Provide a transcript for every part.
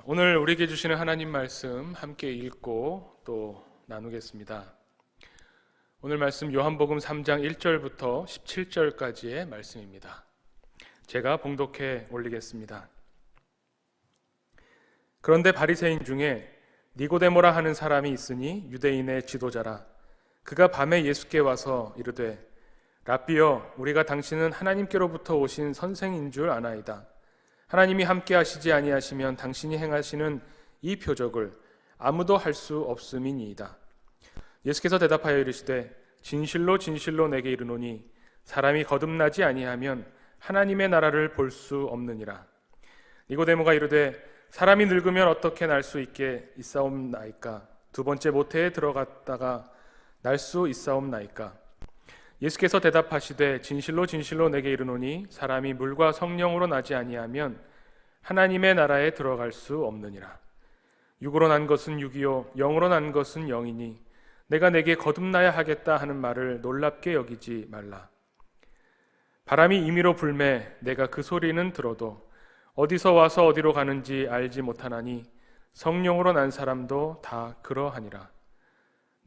오늘 우리에게 주시는 하나님 말씀 함께 읽고 또 나누겠습니다. 오늘 말씀 요한복음 3장 1절부터 17절까지의 말씀입니다. 제가 봉독해 올리겠습니다. 그런데 바리새인 중에 니고데모라 하는 사람이 있으니 유대인의 지도자라. 그가 밤에 예수께 와서 이르되 랍비여, 우리가 당신은 하나님께로부터 오신 선생인 줄 아나이다. 하나님이 함께 하시지 아니하시면 당신이 행하시는 이 표적을 아무도 할 수 없음이니이다. 예수께서 대답하여 이르시되 진실로 진실로 내게 이르노니 사람이 거듭나지 아니하면 하나님의 나라를 볼 수 없느니라. 니고데모가 이르되 사람이 늙으면 어떻게 날 수 있게 있사옵나이까? 두 번째 모태에 들어갔다가 날 수 있사옵나이까? 예수께서 대답하시되 진실로 진실로 내게 이르노니 사람이 물과 성령으로 나지 아니하면 하나님의 나라에 들어갈 수 없느니라. 육으로 난 것은 육이요 영으로 난 것은 영이니 내가 내게 거듭나야 하겠다 하는 말을 놀랍게 여기지 말라. 바람이 임의로 불매 내가 그 소리는 들어도 어디서 와서 어디로 가는지 알지 못하나니 성령으로 난 사람도 다 그러하니라.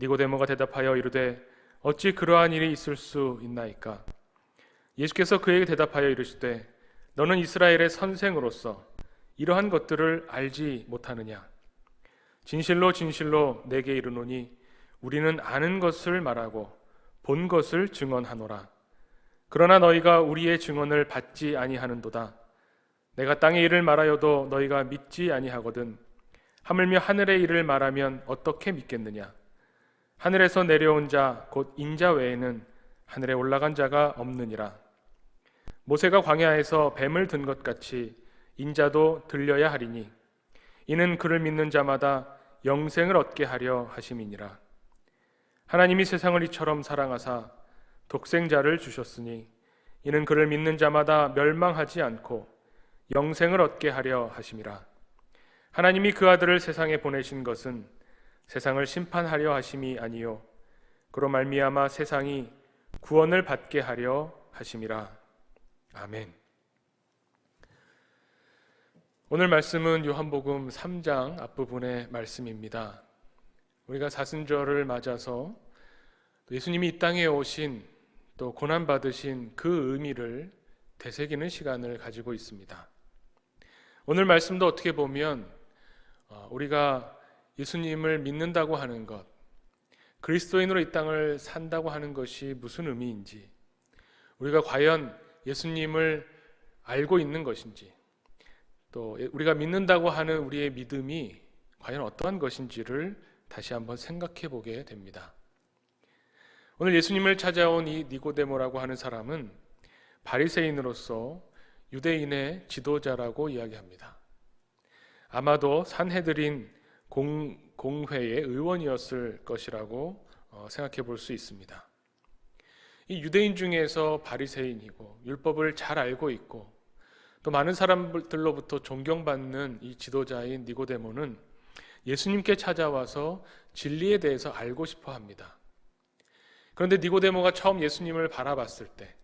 니고데모가 대답하여 이르되 어찌 그러한 일이 있을 수 있나이까? 예수께서 그에게 대답하여 이르시되 너는 이스라엘의 선생으로서 이러한 것들을 알지 못하느냐? 진실로 진실로 내게 이르노니 우리는 아는 것을 말하고 본 것을 증언하노라. 그러나 너희가 우리의 증언을 받지 아니하는도다. 내가 땅의 일을 말하여도 너희가 믿지 아니하거든. 하물며 하늘의 일을 말하면 어떻게 믿겠느냐? 하늘에서 내려온 자 곧 인자 외에는 하늘에 올라간 자가 없느니라. 모세가 광야에서 뱀을 든 것 같이 인자도 들려야 하리니 이는 그를 믿는 자마다 영생을 얻게 하려 하심이니라. 하나님이 세상을 이처럼 사랑하사 독생자를 주셨으니 이는 그를 믿는 자마다 멸망하지 않고 영생을 얻게 하려 하심이라. 하나님이 그 아들을 세상에 보내신 것은 세상을 심판하려 하심이 아니요 그로 말미암아 세상이 구원을 받게 하려 하심이라. 아멘. 오늘 말씀은 요한복음 3장 앞부분의 말씀입니다. 우리가 사순절을 맞아서 예수님이 이 땅에 오신 또 고난받으신 그 의미를 되새기는 시간을 가지고 있습니다. 오늘 말씀도 어떻게 보면 우리가 예수님을 믿는다고 하는 것, 그리스도인으로 이 땅을 산다고 하는 것이 무슨 의미인지, 우리가 과연 예수님을 알고 있는 것인지, 또 우리가 믿는다고 하는 우리의 믿음이 과연 어떠한 것인지를 다시 한번 생각해 보게 됩니다. 오늘 예수님을 찾아온 이 니고데모라고 하는 사람은 바리새인으로서 유대인의 지도자라고 이야기합니다. 아마도 산헤드린 공회의 의원이었을 것이라고 생각해 볼 수 있습니다. 이 유대인 중에서 바리새인이고 율법을 잘 알고 있고 또 많은 사람들로부터 존경받는 이 지도자인 니고데모는 예수님께 찾아와서 진리에 대해서 알고 싶어 합니다. 그런데 니고데모가 처음 예수님을 바라봤을 때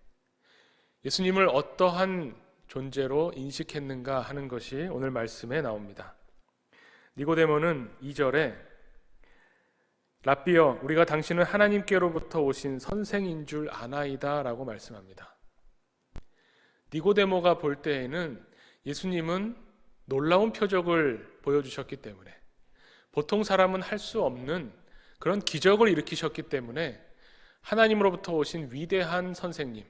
예수님을 어떠한 존재로 인식했는가 하는 것이 오늘 말씀에 나옵니다. 니고데모는 2절에 랍비여, 우리가 당신은 하나님께로부터 오신 선생인 줄 아나이다 라고 말씀합니다. 니고데모가 볼 때에는 예수님은 놀라운 표적을 보여주셨기 때문에, 보통 사람은 할 수 없는 그런 기적을 일으키셨기 때문에 하나님으로부터 오신 위대한 선생님,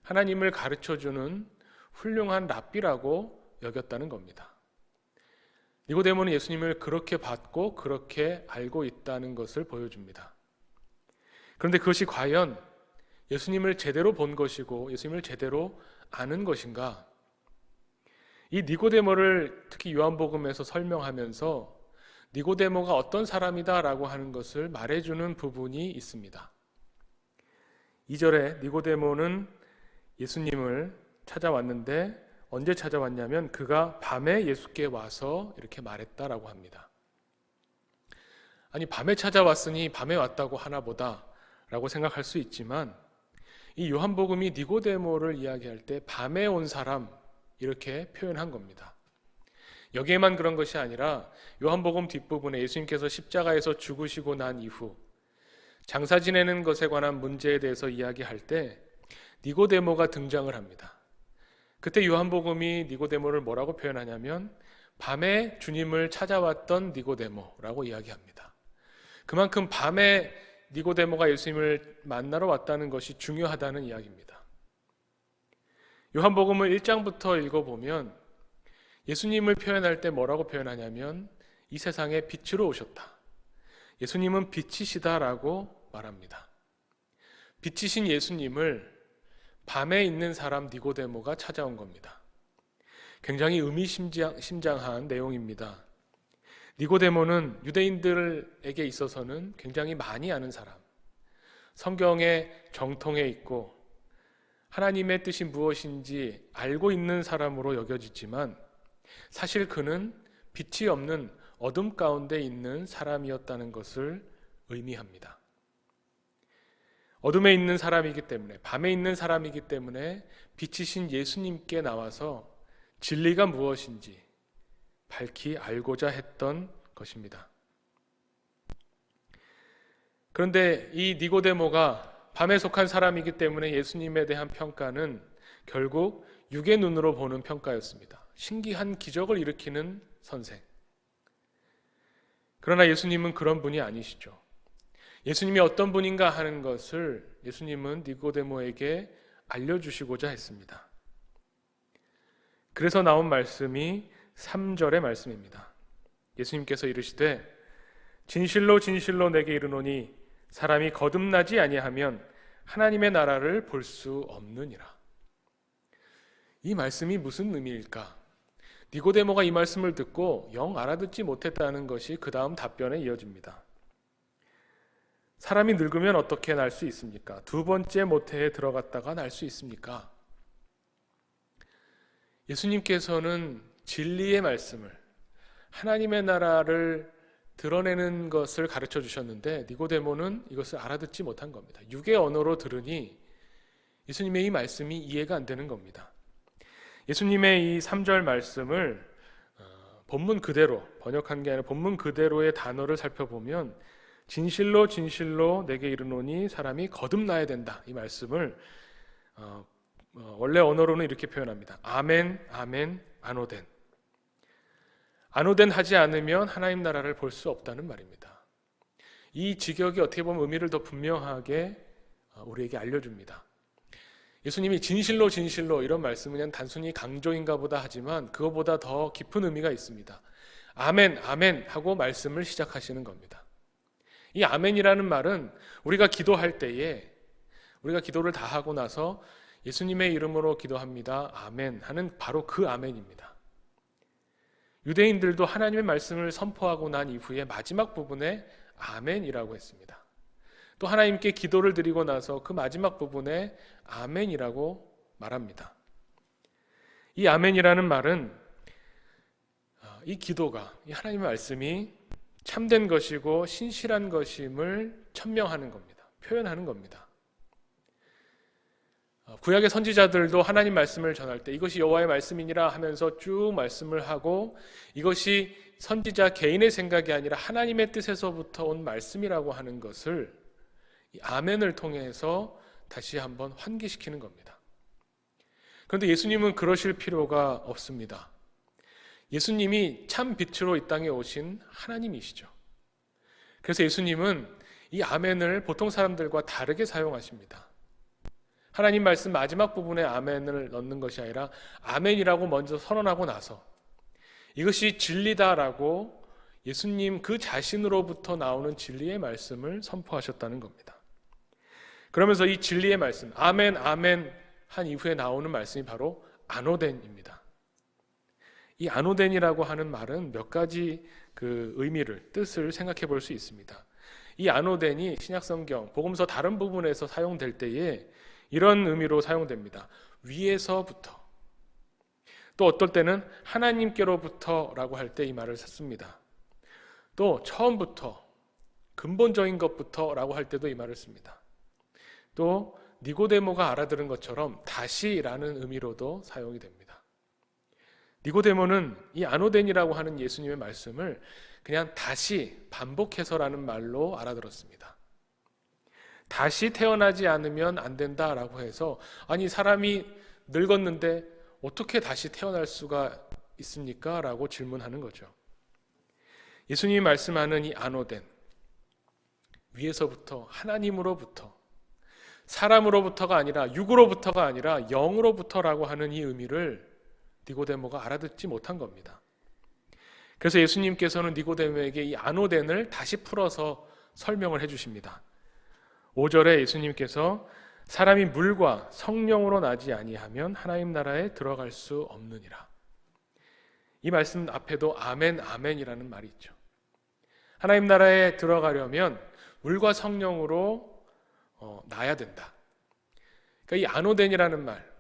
하나님을 가르쳐주는 훌륭한 랍비라고 여겼다는 겁니다. 니고데모는 예수님을 그렇게 받고 그렇게 알고 있다는 것을 보여줍니다. 그런데 그것이 과연 예수님을 제대로 본 것이고 예수님을 제대로 아는 것인가? 이 니고데모를 특히 요한복음에서 설명하면서 니고데모가 어떤 사람이다라고 하는 것을 말해주는 부분이 있습니다. 2절에 니고데모는 예수님을 찾아왔는데 언제 찾아왔냐면 그가 밤에 예수께 와서 이렇게 말했다라고 합니다. 아니, 밤에 찾아왔으니 밤에 왔다고 하나 보다 라고 생각할 수 있지만 이 요한복음이 니고데모를 이야기할 때 밤에 온 사람 이렇게 표현한 겁니다. 여기에만 그런 것이 아니라 요한복음 뒷부분에 예수님께서 십자가에서 죽으시고 난 이후 장사 지내는 것에 관한 문제에 대해서 이야기할 때 니고데모가 등장을 합니다. 그때 요한복음이 니고데모를 뭐라고 표현하냐면 밤에 주님을 찾아왔던 니고데모라고 이야기합니다. 그만큼 밤에 니고데모가 예수님을 만나러 왔다는 것이 중요하다는 이야기입니다. 요한복음을 1장부터 읽어보면 예수님을 표현할 때 뭐라고 표현하냐면 이 세상에 빛으로 오셨다. 예수님은 빛이시다라고 말합니다. 빛이신 예수님을 밤에 있는 사람 니고데모가 찾아온 겁니다. 굉장히 의미심장한 내용입니다. 니고데모는 유대인들에게 있어서는 굉장히 많이 아는 사람, 성경의 정통에 있고 하나님의 뜻이 무엇인지 알고 있는 사람으로 여겨지지만 사실 그는 빛이 없는 어둠 가운데 있는 사람이었다는 것을 의미합니다. 어둠에 있는 사람이기 때문에, 밤에 있는 사람이기 때문에 빛이신 예수님께 나와서 진리가 무엇인지 밝히 알고자 했던 것입니다. 그런데 이 니고데모가 밤에 속한 사람이기 때문에 예수님에 대한 평가는 결국 육의 눈으로 보는 평가였습니다. 신기한 기적을 일으키는 선생. 그러나 예수님은 그런 분이 아니시죠. 예수님이 어떤 분인가 하는 것을 예수님은 니고데모에게 알려주시고자 했습니다. 그래서 나온 말씀이 3절의 말씀입니다. 예수님께서 이르시되 진실로 진실로 내게 이르노니 사람이 거듭나지 아니하면 하나님의 나라를 볼 수 없느니라. 이 말씀이 무슨 의미일까? 니고데모가 이 말씀을 듣고 영 알아듣지 못했다는 것이 그 다음 답변에 이어집니다. 사람이 늙으면 어떻게 날 수 있습니까? 두 번째 모태에 들어갔다가 날 수 있습니까? 예수님께서는 진리의 말씀을, 하나님의 나라를 드러내는 것을 가르쳐 주셨는데 니고데모는 이것을 알아듣지 못한 겁니다. 육의 언어로 들으니 예수님의 이 말씀이 이해가 안 되는 겁니다. 예수님의 이 3절 말씀을 본문 그대로, 번역한 게 아니라 본문 그대로의 단어를 살펴보면 진실로 진실로 내게 이르노니 사람이 거듭나야 된다. 이 말씀을 원래 언어로는 이렇게 표현합니다. 아멘, 아멘, 아노덴. 아노덴 하지 않으면 하나님 나라를 볼 수 없다는 말입니다. 이 직역이 어떻게 보면 의미를 더 분명하게 우리에게 알려줍니다. 예수님이 진실로 진실로 이런 말씀은 그냥 단순히 강조인가 보다 하지만 그거보다 더 깊은 의미가 있습니다. 아멘, 아멘 하고 말씀을 시작하시는 겁니다. 이 아멘이라는 말은 우리가 기도할 때에 우리가 기도를 다 하고 나서 예수님의 이름으로 기도합니다. 아멘 하는 바로 그 아멘입니다. 유대인들도 하나님의 말씀을 선포하고 난 이후에 마지막 부분에 아멘이라고 했습니다. 또 하나님께 기도를 드리고 나서 그 마지막 부분에 아멘이라고 말합니다. 이 아멘이라는 말은 이 기도가, 이 하나님의 말씀이 참된 것이고 신실한 것임을 천명하는 겁니다. 표현하는 겁니다. 구약의 선지자들도 하나님 말씀을 전할 때 이것이 여호와의 말씀이니라 하면서 쭉 말씀을 하고 이것이 선지자 개인의 생각이 아니라 하나님의 뜻에서부터 온 말씀이라고 하는 것을 이 아멘을 통해서 다시 한번 환기시키는 겁니다. 그런데 예수님은 그러실 필요가 없습니다. 예수님이 참 빛으로 이 땅에 오신 하나님이시죠. 그래서 예수님은 이 아멘을 보통 사람들과 다르게 사용하십니다. 하나님 말씀 마지막 부분에 아멘을 넣는 것이 아니라 아멘이라고 먼저 선언하고 나서 이것이 진리다라고 예수님 그 자신으로부터 나오는 진리의 말씀을 선포하셨다는 겁니다. 그러면서 이 진리의 말씀, 아멘, 아멘 한 이후에 나오는 말씀이 바로 아노덴입니다. 이 아노덴이라고 하는 말은 몇 가지 그 의미를, 뜻을 생각해 볼 수 있습니다. 이 아노덴이 신약성경, 복음서 다른 부분에서 사용될 때에 이런 의미로 사용됩니다. 위에서부터. 또 어떨 때는 하나님께로부터라고 할 때 이 말을 씁니다. 또 처음부터, 근본적인 것부터라고 할 때도 이 말을 씁니다. 또 니고데모가 알아들은 것처럼 다시라는 의미로도 사용이 됩니다. 니고데모는 이 아노덴이라고 하는 예수님의 말씀을 그냥 다시 반복해서라는 말로 알아들었습니다. 다시 태어나지 않으면 안 된다라고 해서, 아니 사람이 늙었는데 어떻게 다시 태어날 수가 있습니까? 라고 질문하는 거죠. 예수님이 말씀하는 이 아노덴, 위에서부터, 하나님으로부터, 사람으로부터가 아니라, 육으로부터가 아니라 영으로부터라고 하는 이 의미를 니고데모가 알아듣지 못한 겁니다. 그래서 예수님께서는 니고데모에게 이 아노덴을 다시 풀어서 설명을 해주십니다. 5절에 예수님께서 사람이 물과 성령으로 나지 아니하면 하나님 나라에 들어갈 수 없느니라. 이 말씀 앞에도 아멘 아멘이라는 말이 있죠. 하나님 나라에 들어가려면 물과 성령으로 나야 된다. 그러니까 이 아노덴이라는 말,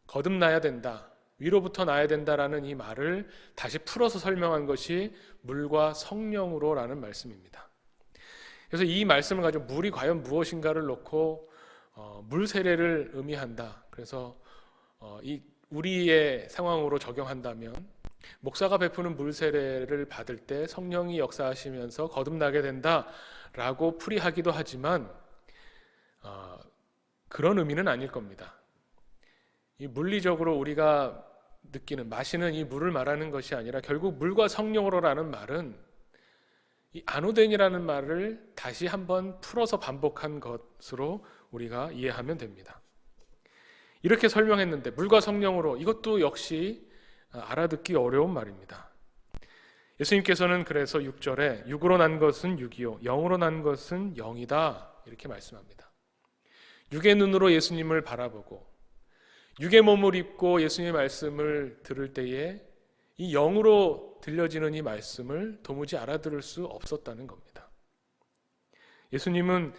거듭나야 된다, 위로부터 나야 된다라는 이 말을 다시 풀어서 설명한 것이 물과 성령으로라는 말씀입니다. 그래서 이 말씀을 가지고 물이 과연 무엇인가를 놓고 물 세례를 의미한다. 그래서 이 우리의 상황으로 적용한다면 목사가 베푸는 물 세례를 받을 때 성령이 역사하시면서 거듭나게 된다라고 풀이하기도 하지만 그런 의미는 아닐 겁니다. 이 물리적으로 우리가 느끼는, 마시는 이 물을 말하는 것이 아니라 결국 물과 성령으로라는 말은 이 아노덴이라는 말을 다시 한번 풀어서 반복한 것으로 우리가 이해하면 됩니다. 이렇게 설명했는데 물과 성령으로, 이것도 역시 알아듣기 어려운 말입니다. 예수님께서는 그래서 6절에 육으로 난 것은 육이요 영으로 난 것은 영이다 이렇게 말씀합니다. 육의 눈으로 예수님을 바라보고 육의 몸을 입고 예수님의 말씀을 들을 때에 이 영으로 들려지는 이 말씀을 도무지 알아들을 수 없었다는 겁니다. 예수님은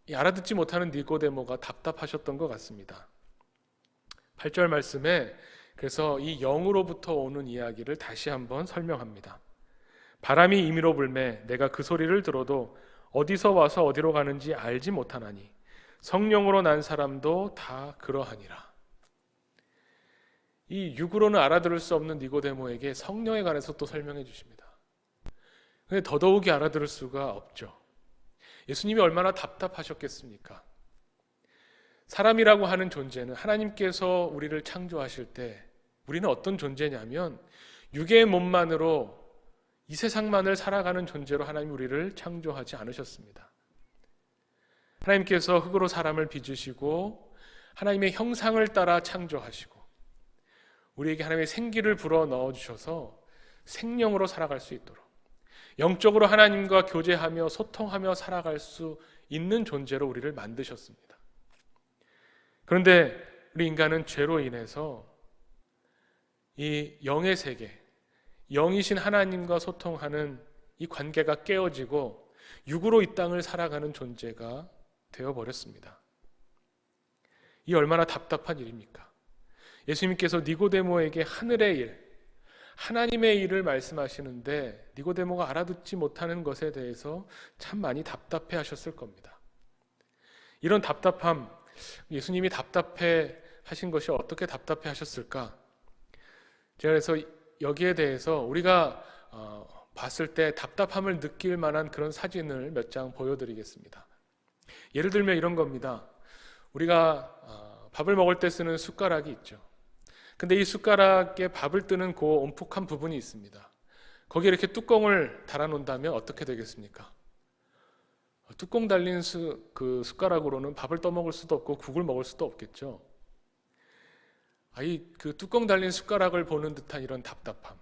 이 알아듣지 못하는 니고데모가 답답하셨던 것 같습니다. 8절 말씀에 그래서 이 영으로부터 오는 이야기를 다시 한번 설명합니다. 바람이 임의로 불매 내가 그 소리를 들어도 어디서 와서 어디로 가는지 알지 못하나니 성령으로 난 사람도 다 그러하니라. 이 육으로는 알아들을 수 없는 니고데모에게 성령에 관해서 또 설명해 주십니다. 근데 더더욱이 알아들을 수가 없죠. 예수님이 얼마나 답답하셨겠습니까? 사람이라고 하는 존재는 하나님께서 우리를 창조하실 때 우리는 어떤 존재냐면 육의 몸만으로 이 세상만을 살아가는 존재로 하나님 우리를 창조하지 않으셨습니다. 하나님께서 흙으로 사람을 빚으시고 하나님의 형상을 따라 창조하시고 우리에게 하나님의 생기를 불어 넣어주셔서 생명으로 살아갈 수 있도록 영적으로 하나님과 교제하며 소통하며 살아갈 수 있는 존재로 우리를 만드셨습니다. 그런데 우리 인간은 죄로 인해서 이 영의 세계, 영이신 하나님과 소통하는 이 관계가 깨어지고 육으로 이 땅을 살아가는 존재가 되어버렸습니다. 이 얼마나 답답한 일입니까? 예수님께서 니고데모에게 하늘의 일, 하나님의 일을 말씀하시는데 니고데모가 알아듣지 못하는 것에 대해서 참 많이 답답해 하셨을 겁니다. 이런 답답함, 예수님이 답답해 하신 것이 어떻게 답답해 하셨을까? 제가 그래서 여기에 대해서 우리가 봤을 때 답답함을 느낄 만한 그런 사진을 몇 장 보여드리겠습니다. 예를 들면 이런 겁니다. 우리가 밥을 먹을 때 쓰는 숟가락이 있죠. 근데 이 숟가락에 밥을 뜨는 그 움푹한 부분이 있습니다. 거기에 이렇게 뚜껑을 달아놓는다면 어떻게 되겠습니까? 뚜껑 달린 그 숟가락으로는 밥을 떠먹을 수도 없고 국을 먹을 수도 없겠죠. 그 뚜껑 달린 숟가락을 보는 듯한 이런 답답함.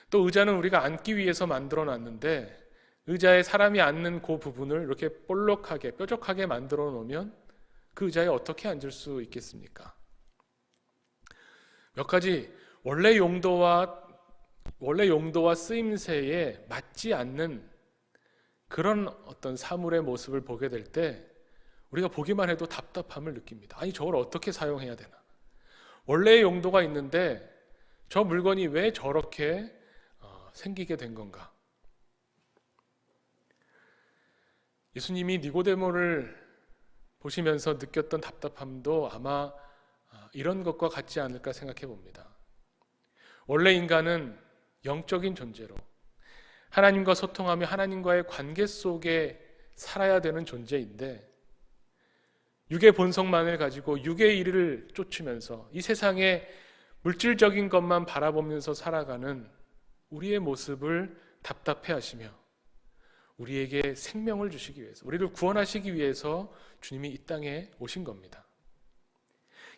또 의자는 우리가 앉기 위해서 만들어 놨는데 의자에 사람이 앉는 그 부분을 이렇게 볼록하게 뾰족하게 만들어 놓으면 그 의자에 어떻게 앉을 수 있겠습니까? 몇 가지 원래 용도와 쓰임새에 맞지 않는 그런 어떤 사물의 모습을 보게 될 때 우리가 보기만 해도 답답함을 느낍니다. 아니 저걸 어떻게 사용해야 되나? 원래의 용도가 있는데 저 물건이 왜 저렇게 생기게 된 건가? 예수님이 니고데모를 보시면서 느꼈던 답답함도 아마 이런 것과 같지 않을까 생각해 봅니다. 원래 인간은 영적인 존재로 하나님과 소통하며 하나님과의 관계 속에 살아야 되는 존재인데, 육의 본성만을 가지고 육의 일을 쫓으면서 이 세상의 물질적인 것만 바라보면서 살아가는 우리의 모습을 답답해 하시며 우리에게 생명을 주시기 위해서, 우리를 구원하시기 위해서 주님이 이 땅에 오신 겁니다.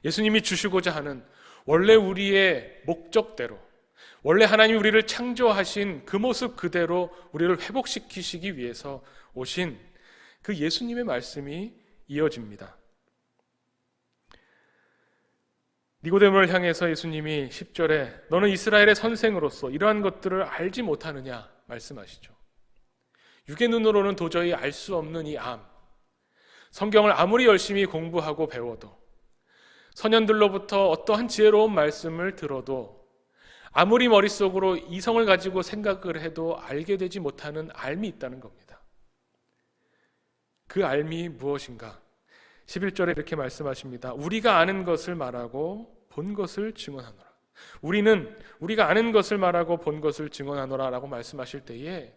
예수님이 주시고자 하는 원래 우리의 목적대로, 원래 하나님이 우리를 창조하신 그 모습 그대로 우리를 회복시키시기 위해서 오신 그 예수님의 말씀이 이어집니다. 니고데모를 향해서 예수님이 10절에 너는 이스라엘의 선생으로서 이러한 것들을 알지 못하느냐 말씀하시죠. 육의 눈으로는 도저히 알 수 없는 이 암, 성경을 아무리 열심히 공부하고 배워도, 선현들로부터 어떠한 지혜로운 말씀을 들어도, 아무리 머릿속으로 이성을 가지고 생각을 해도 알게 되지 못하는 알미 있다는 겁니다. 그 알미 무엇인가? 11절에 이렇게 말씀하십니다. 우리가 아는 것을 말하고 본 것을 증언하노라. 우리는 우리가 아는 것을 말하고 본 것을 증언하노라 라고 말씀하실 때에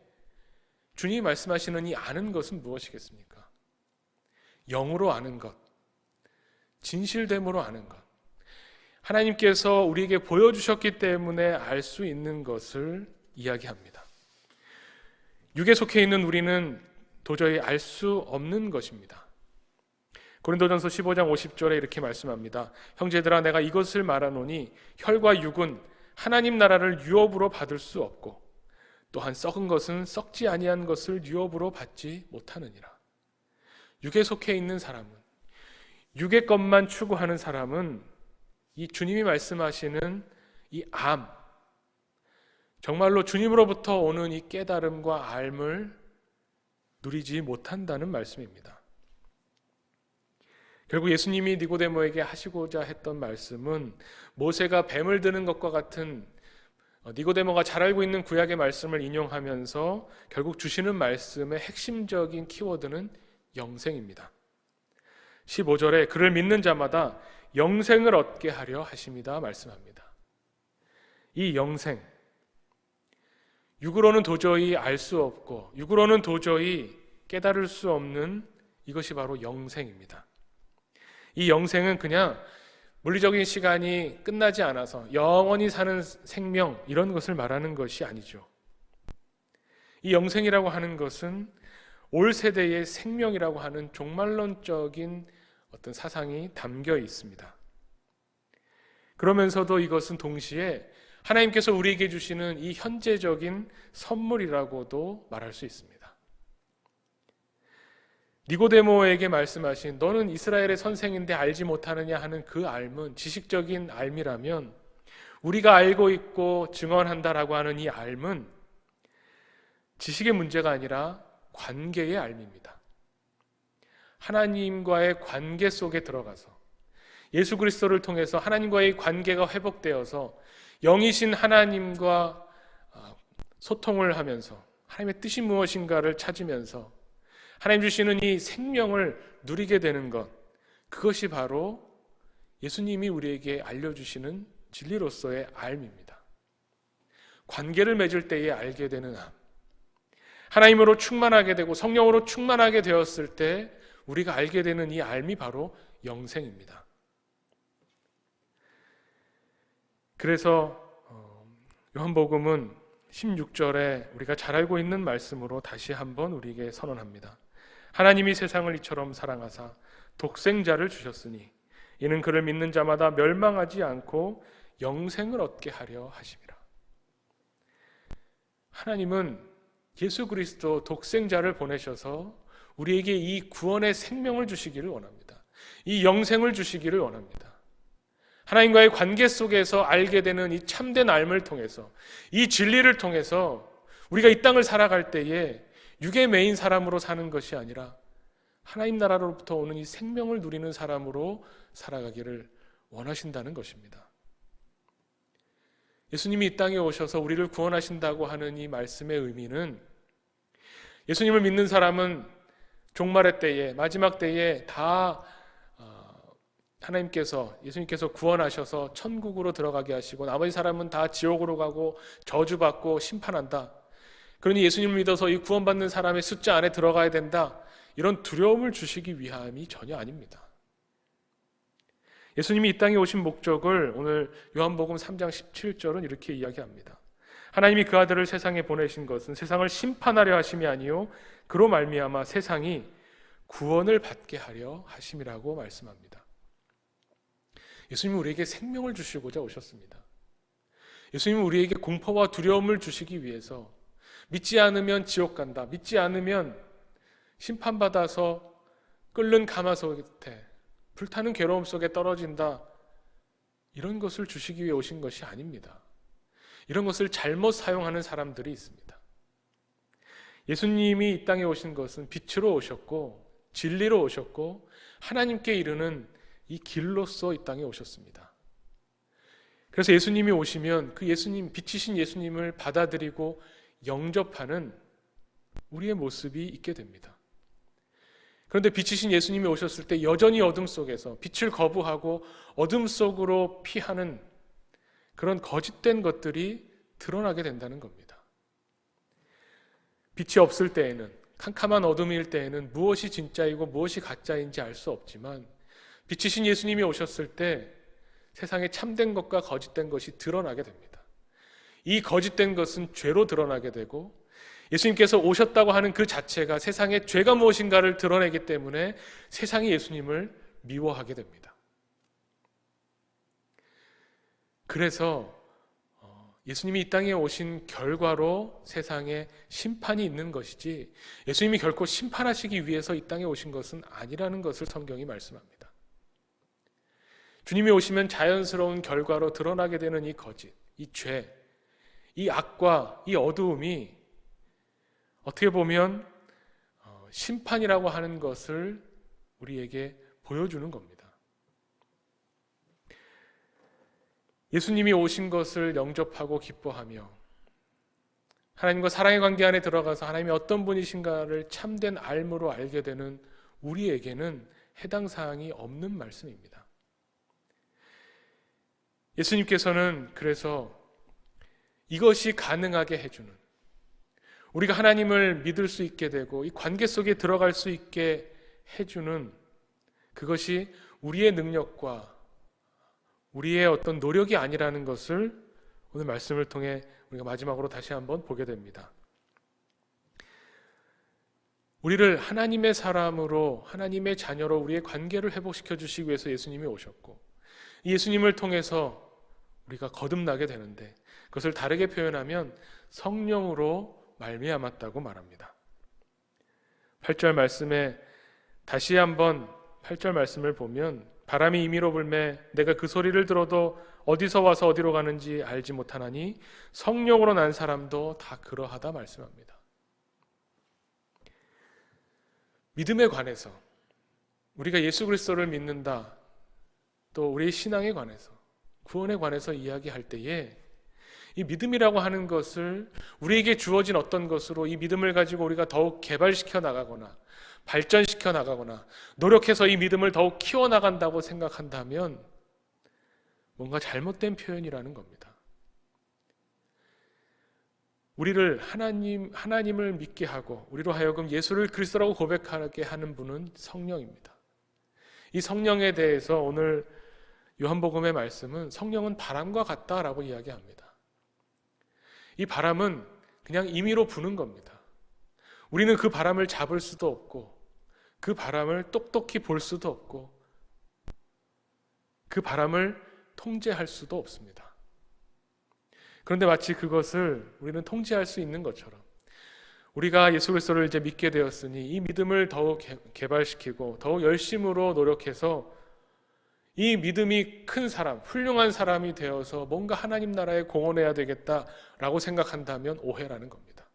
주님이 말씀하시는 이 아는 것은 무엇이겠습니까? 영으로 아는 것, 진실됨으로 아는 것, 하나님께서 우리에게 보여주셨기 때문에 알 수 있는 것을 이야기합니다. 육에 속해 있는 우리는 도저히 알 수 없는 것입니다. 고린도전서 15장 50절에 이렇게 말씀합니다. 형제들아 내가 이것을 말하노니 혈과 육은 하나님 나라를 유업으로 받을 수 없고 또한 썩은 것은 썩지 아니한 것을 유업으로 받지 못하느니라. 육에 속해 있는 사람은, 육의 것만 추구하는 사람은 이 주님이 말씀하시는 이 암, 정말로 주님으로부터 오는 이 깨달음과 알을 누리지 못한다는 말씀입니다. 결국 예수님이 니고데모에게 하시고자 했던 말씀은 모세가 뱀을 드는 것과 같은, 니고데모가 잘 알고 있는 구약의 말씀을 인용하면서 결국 주시는 말씀의 핵심적인 키워드는 영생입니다. 15절에 그를 믿는 자마다 영생을 얻게 하려 하심이다 말씀합니다. 이 영생, 육으로는 도저히 알 수 없고 육으로는 도저히 깨달을 수 없는 이것이 바로 영생입니다. 이 영생은 그냥 물리적인 시간이 끝나지 않아서 영원히 사는 생명, 이런 것을 말하는 것이 아니죠. 이 영생이라고 하는 것은 올 세대의 생명이라고 하는 종말론적인 어떤 사상이 담겨 있습니다. 그러면서도 이것은 동시에 하나님께서 우리에게 주시는 이 현재적인 선물이라고도 말할 수 있습니다. 니고데모에게 말씀하신 너는 이스라엘의 선생인데 알지 못하느냐 하는 그 알은 지식적인 알미라면, 우리가 알고 있고 증언한다라고 하는 이 알은 지식의 문제가 아니라 관계의 알미입니다. 하나님과의 관계 속에 들어가서 예수 그리스도를 통해서 하나님과의 관계가 회복되어서 영이신 하나님과 소통을 하면서 하나님의 뜻이 무엇인가를 찾으면서 하나님 주시는 이 생명을 누리게 되는 것, 그것이 바로 예수님이 우리에게 알려주시는 진리로서의 알미입니다. 관계를 맺을 때에 알게 되는 암, 하나님으로 충만하게 되고 성령으로 충만하게 되었을 때 우리가 알게 되는 이 알미 바로 영생입니다. 그래서 요한복음은 16절에 우리가 잘 알고 있는 말씀으로 다시 한번 우리에게 선언합니다. 하나님이 세상을 이처럼 사랑하사 독생자를 주셨으니 이는 그를 믿는 자마다 멸망하지 않고 영생을 얻게 하려 하심이라. 하나님은 예수 그리스도 독생자를 보내셔서 우리에게 이 구원의 생명을 주시기를 원합니다. 이 영생을 주시기를 원합니다. 하나님과의 관계 속에서 알게 되는 이 참된 알을 통해서, 이 진리를 통해서 우리가 이 땅을 살아갈 때에 육의 매인 사람으로 사는 것이 아니라 하나님 나라로부터 오는 이 생명을 누리는 사람으로 살아가기를 원하신다는 것입니다. 예수님이 이 땅에 오셔서 우리를 구원하신다고 하는 이 말씀의 의미는, 예수님을 믿는 사람은 종말의 때에, 마지막 때에 다 예수님께서 구원하셔서 천국으로 들어가게 하시고 나머지 사람은 다 지옥으로 가고 저주받고 심판한다. 그러니 예수님을 믿어서 이 구원받는 사람의 숫자 안에 들어가야 된다. 이런 두려움을 주시기 위함이 전혀 아닙니다. 예수님이 이 땅에 오신 목적을 오늘 요한복음 3장 17절은 이렇게 이야기합니다. 하나님이 그 아들을 세상에 보내신 것은 세상을 심판하려 하심이 아니요 그로 말미암아 세상이 구원을 받게 하려 하심이라고 말씀합니다. 예수님은 우리에게 생명을 주시고자 오셨습니다. 예수님은 우리에게 공포와 두려움을 주시기 위해서 믿지 않으면 지옥 간다, 믿지 않으면 심판받아서 끓는 가마솥에 불타는 괴로움 속에 떨어진다, 이런 것을 주시기 위해 오신 것이 아닙니다. 이런 것을 잘못 사용하는 사람들이 있습니다. 예수님이 이 땅에 오신 것은 빛으로 오셨고 진리로 오셨고 하나님께 이르는 이 길로서 이 땅에 오셨습니다. 그래서 예수님이 오시면 그 빛이신 예수님을 받아들이고 영접하는 우리의 모습이 있게 됩니다. 그런데 빛이신 예수님이 오셨을 때 여전히 어둠 속에서 빛을 거부하고 어둠 속으로 피하는 그런 거짓된 것들이 드러나게 된다는 겁니다. 빛이 없을 때에는, 캄캄한 어둠일 때에는 무엇이 진짜이고 무엇이 가짜인지 알 수 없지만 빛이신 예수님이 오셨을 때 세상에 참된 것과 거짓된 것이 드러나게 됩니다. 이 거짓된 것은 죄로 드러나게 되고 예수님께서 오셨다고 하는 그 자체가 세상에 죄가 무엇인가를 드러내기 때문에 세상이 예수님을 미워하게 됩니다. 그래서 예수님이 이 땅에 오신 결과로 세상에 심판이 있는 것이지 예수님이 결코 심판하시기 위해서 이 땅에 오신 것은 아니라는 것을 성경이 말씀합니다. 주님이 오시면 자연스러운 결과로 드러나게 되는 이 거짓, 이 죄, 이 악과 이 어두움이 어떻게 보면 심판이라고 하는 것을 우리에게 보여주는 겁니다. 예수님이 오신 것을 영접하고 기뻐하며 하나님과 사랑의 관계 안에 들어가서 하나님이 어떤 분이신가를 참된 알므로 알게 되는 우리에게는 해당 사항이 없는 말씀입니다. 예수님께서는 그래서 이것이 가능하게 해주는, 우리가 하나님을 믿을 수 있게 되고 이 관계 속에 들어갈 수 있게 해주는, 그것이 우리의 능력과 우리의 어떤 노력이 아니라는 것을 오늘 말씀을 통해 우리가 마지막으로 다시 한번 보게 됩니다. 우리를 하나님의 사람으로, 하나님의 자녀로 우리의 관계를 회복시켜 주시기 위해서 예수님이 오셨고 이 예수님을 통해서 우리가 거듭나게 되는데 그것을 다르게 표현하면 성령으로 말미암았다고 말합니다. 8절 말씀에 다시 한번 8절 말씀을 보면 바람이 임의로 불매 내가 그 소리를 들어도 어디서 와서 어디로 가는지 알지 못하나니 성령으로 난 사람도 다 그러하다 말씀합니다. 믿음에 관해서 우리가 예수 그리스도를 믿는다, 또 우리의 신앙에 관해서, 구원에 관해서 이야기할 때에 이 믿음이라고 하는 것을 우리에게 주어진 어떤 것으로 이 믿음을 가지고 우리가 더욱 개발시켜 나가거나 발전시켜 나가거나 노력해서 이 믿음을 더욱 키워나간다고 생각한다면 뭔가 잘못된 표현이라는 겁니다. 우리를 하나님을 믿게 하고 우리로 하여금 예수를 그리스도라고 고백하게 하는 분은 성령입니다. 이 성령에 대해서 오늘 요한복음의 말씀은 성령은 바람과 같다라고 이야기합니다. 이 바람은 그냥 임의로 부는 겁니다. 우리는 그 바람을 잡을 수도 없고 그 바람을 똑똑히 볼 수도 없고 그 바람을 통제할 수도 없습니다. 그런데 마치 그것을 우리는 통제할 수 있는 것처럼 우리가 예수 그리스도를 이제 믿게 되었으니 이 믿음을 더욱 개발시키고 더욱 열심으로 노력해서 이 믿음이 큰 사람, 훌륭한 사람이 되어서 뭔가 하나님 나라에 공헌해야 되겠다라고 생각한다면 오해라는 겁니다.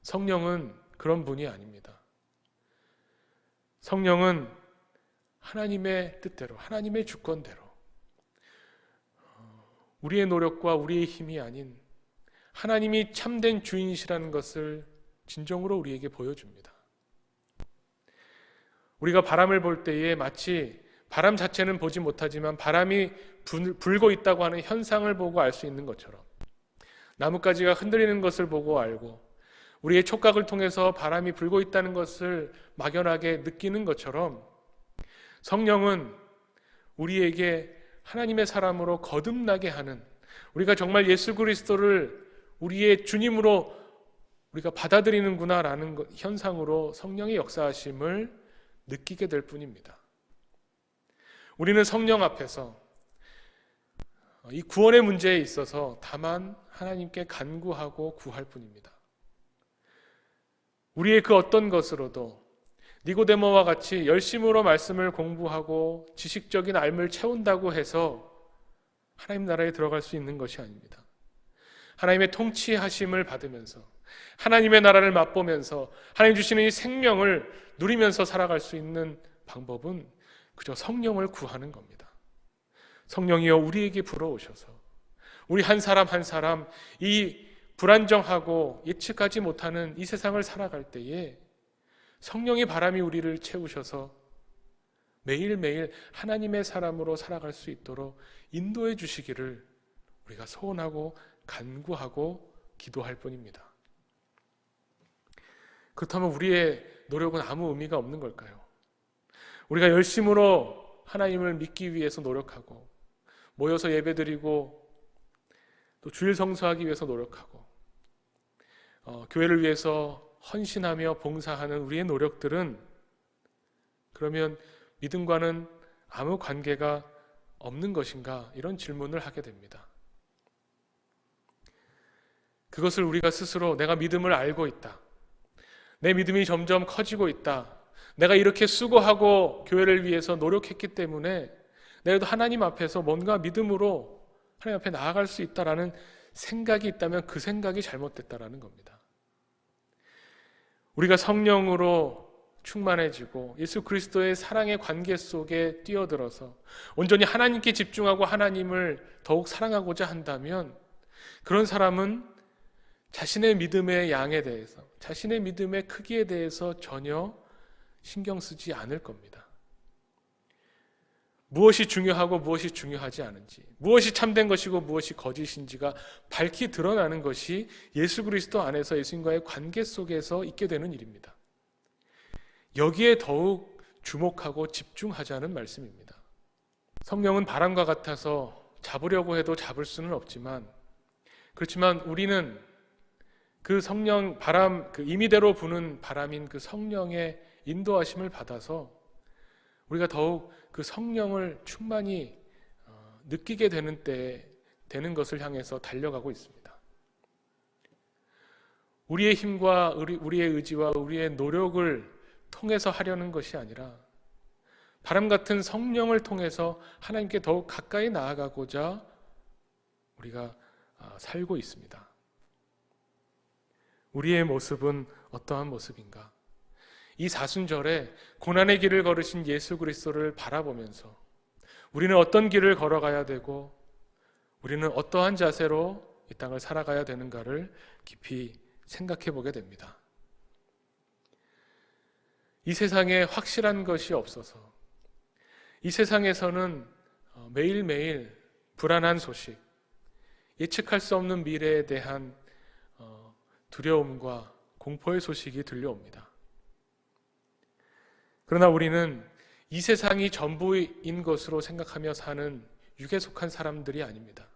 성령은 그런 분이 아닙니다. 성령은 하나님의 뜻대로, 하나님의 주권대로 우리의 노력과 우리의 힘이 아닌 하나님이 참된 주인이시라는 것을 진정으로 우리에게 보여줍니다. 우리가 바람을 볼 때에 마치 바람 자체는 보지 못하지만 바람이 불고 있다고 하는 현상을 보고 알 수 있는 것처럼, 나뭇가지가 흔들리는 것을 보고 알고 우리의 촉각을 통해서 바람이 불고 있다는 것을 막연하게 느끼는 것처럼, 성령은 우리에게 하나님의 사람으로 거듭나게 하는, 우리가 정말 예수 그리스도를 우리의 주님으로 우리가 받아들이는구나라는 현상으로 성령의 역사하심을 느끼게 될 뿐입니다. 우리는 성령 앞에서 이 구원의 문제에 있어서 다만 하나님께 간구하고 구할 뿐입니다. 우리의 그 어떤 것으로도 니고데모와 같이 열심으로 말씀을 공부하고 지식적인 알을 채운다고 해서 하나님 나라에 들어갈 수 있는 것이 아닙니다. 하나님의 통치하심을 받으면서 하나님의 나라를 맛보면서 하나님 주시는 이 생명을 누리면서 살아갈 수 있는 방법은 그저 성령을 구하는 겁니다. 성령이여 우리에게 불어오셔서 우리 한 사람 한 사람 이 불안정하고 예측하지 못하는 이 세상을 살아갈 때에 성령의 바람이 우리를 채우셔서 매일매일 하나님의 사람으로 살아갈 수 있도록 인도해 주시기를 우리가 소원하고 간구하고 기도할 뿐입니다. 그렇다면 우리의 노력은 아무 의미가 없는 걸까요? 우리가 열심으로 하나님을 믿기 위해서 노력하고 모여서 예배드리고 또 주일 성수하기 위해서 노력하고 교회를 위해서 헌신하며 봉사하는 우리의 노력들은 그러면 믿음과는 아무 관계가 없는 것인가? 이런 질문을 하게 됩니다. 그것을 우리가 스스로 내가 믿음을 알고 있다, 내 믿음이 점점 커지고 있다, 내가 이렇게 수고하고 교회를 위해서 노력했기 때문에 내가도 하나님 앞에서 뭔가 믿음으로 하나님 앞에 나아갈 수 있다라는 생각이 있다면 그 생각이 잘못됐다라는 겁니다. 우리가 성령으로 충만해지고 예수 그리스도의 사랑의 관계 속에 뛰어들어서 온전히 하나님께 집중하고 하나님을 더욱 사랑하고자 한다면 그런 사람은 자신의 믿음의 양에 대해서, 자신의 믿음의 크기에 대해서 전혀 신경 쓰지 않을 겁니다. 무엇이 중요하고 무엇이 중요하지 않은지, 무엇이 참된 것이고 무엇이 거짓인지가 밝히 드러나는 것이 예수 그리스도 안에서 예수님과의 관계 속에서 있게 되는 일입니다. 여기에 더욱 주목하고 집중하자는 말씀입니다. 성령은 바람과 같아서 잡으려고 해도 잡을 수는 없지만, 그렇지만 우리는 그 성령 바람, 그 임의대로 부는 바람인 그 성령의 인도하심을 받아서 우리가 더욱 그 성령을 충만히 느끼게 되는 때 되는 것을 향해서 달려가고 있습니다. 우리의 힘과 우리의 의지와 우리의 노력을 통해서 하려는 것이 아니라 바람 같은 성령을 통해서 하나님께 더욱 가까이 나아가고자 우리가 살고 있습니다. 우리의 모습은 어떠한 모습인가? 이 사순절에 고난의 길을 걸으신 예수 그리스도를 바라보면서 우리는 어떤 길을 걸어가야 되고 우리는 어떠한 자세로 이 땅을 살아가야 되는가를 깊이 생각해 보게 됩니다. 이 세상에 확실한 것이 없어서 이 세상에서는 매일매일 불안한 소식, 예측할 수 없는 미래에 대한 두려움과 공포의 소식이 들려옵니다. 그러나 우리는 이 세상이 전부인 것으로 생각하며 사는 육에 속한 사람들이 아닙니다.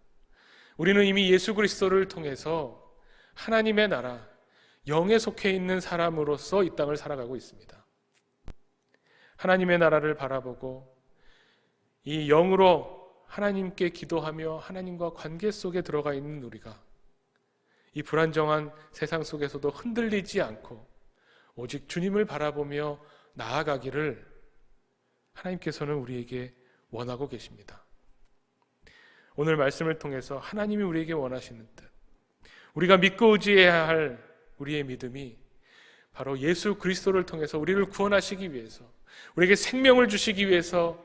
우리는 이미 예수 그리스도를 통해서 하나님의 나라, 영에 속해 있는 사람으로서 이 땅을 살아가고 있습니다. 하나님의 나라를 바라보고 이 영으로 하나님께 기도하며 하나님과 관계 속에 들어가 있는 우리가 이 불안정한 세상 속에서도 흔들리지 않고 오직 주님을 바라보며 나아가기를 하나님께서는 우리에게 원하고 계십니다. 오늘 말씀을 통해서 하나님이 우리에게 원하시는 뜻, 우리가 믿고 의지해야 할 우리의 믿음이 바로 예수 그리스도를 통해서 우리를 구원하시기 위해서, 우리에게 생명을 주시기 위해서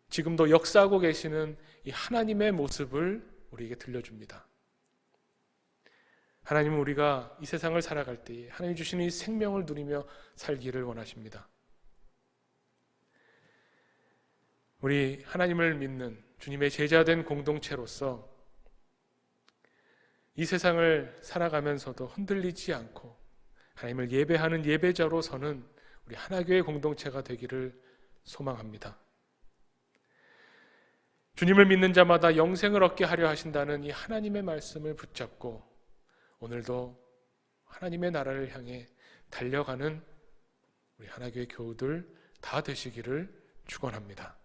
지금도 역사하고 계시는 이 하나님의 모습을 우리에게 들려줍니다. 하나님은 우리가 이 세상을 살아갈 때에 하나님 주시는 이 생명을 누리며 살기를 원하십니다. 우리 하나님을 믿는 주님의 제자된 공동체로서 이 세상을 살아가면서도 흔들리지 않고 하나님을 예배하는 예배자로서는 우리 하나교회 공동체가 되기를 소망합니다. 주님을 믿는 자마다 영생을 얻게 하려 하신다는 이 하나님의 말씀을 붙잡고 오늘도 하나님의 나라를 향해 달려가는 우리 하나교회 교우들 다 되시기를 축원합니다.